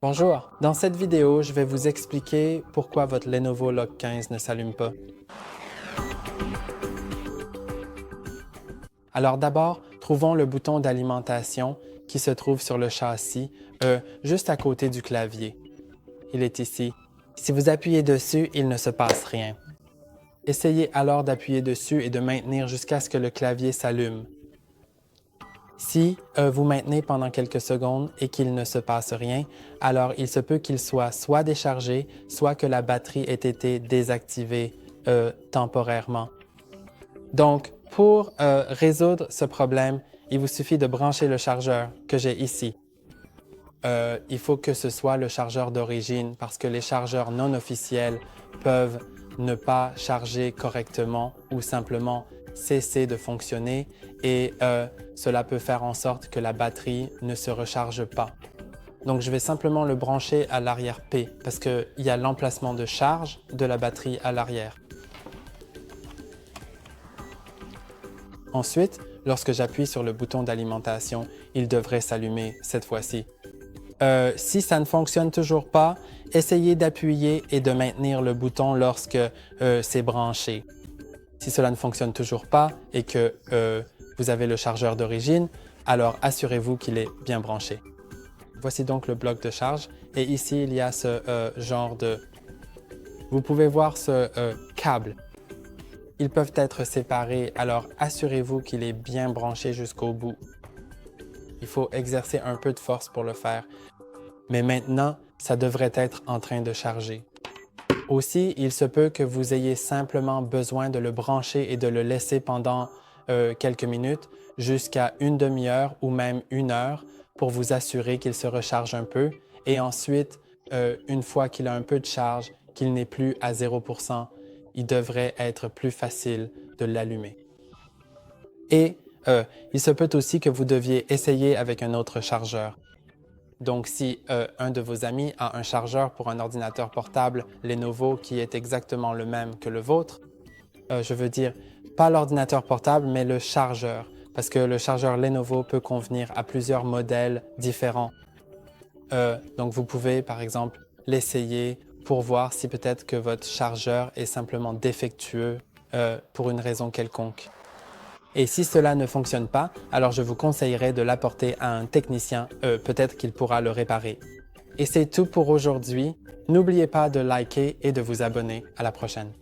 Bonjour, dans cette vidéo, je vais vous expliquer pourquoi votre Lenovo Lock 15 ne s'allume pas. Alors d'abord, trouvons le bouton d'alimentation qui se trouve sur le châssis, juste à côté du clavier. Il est ici. Si vous appuyez dessus, il ne se passe rien. Essayez alors d'appuyer dessus et de maintenir jusqu'à ce que le clavier s'allume. Si vous maintenez pendant quelques secondes et qu'il ne se passe rien, alors il se peut qu'il soit déchargé, soit que la batterie ait été désactivée temporairement. Donc, pour résoudre ce problème, il vous suffit de brancher le chargeur que j'ai ici. Il faut que ce soit le chargeur d'origine parce que les chargeurs non officiels peuvent ne pas charger correctement ou simplement cesser de fonctionner et cela peut faire en sorte que la batterie ne se recharge pas. Donc je vais simplement le brancher à l'arrière P parce qu'il y a l'emplacement de charge de la batterie à l'arrière. Ensuite, lorsque j'appuie sur le bouton d'alimentation, il devrait s'allumer cette fois-ci. Si ça ne fonctionne toujours pas, essayez d'appuyer et de maintenir le bouton lorsque c'est branché. Si cela ne fonctionne toujours pas et que vous avez le chargeur d'origine, alors assurez-vous qu'il est bien branché. Voici donc le bloc de charge et ici il y a ce genre de... Vous pouvez voir ce câble. Ils peuvent être séparés, alors assurez-vous qu'il est bien branché jusqu'au bout. Il faut exercer un peu de force pour le faire. Mais maintenant, ça devrait être en train de charger. Aussi, il se peut que vous ayez simplement besoin de le brancher et de le laisser pendant quelques minutes, jusqu'à une demi-heure ou même une heure, pour vous assurer qu'il se recharge un peu. Et ensuite, une fois qu'il a un peu de charge, qu'il n'est plus à 0%, il devrait être plus facile de l'allumer. Et il se peut aussi que vous deviez essayer avec un autre chargeur. Donc, si un de vos amis a un chargeur pour un ordinateur portable Lenovo qui est exactement le même que le vôtre, je veux dire, pas l'ordinateur portable, mais le chargeur, parce que le chargeur Lenovo peut convenir à plusieurs modèles différents. Donc, vous pouvez, par exemple, l'essayer pour voir si peut-être que votre chargeur est simplement défectueux pour une raison quelconque. Et si cela ne fonctionne pas, alors je vous conseillerais de l'apporter à un technicien, peut-être qu'il pourra le réparer. Et c'est tout pour aujourd'hui. N'oubliez pas de liker et de vous abonner. À la prochaine.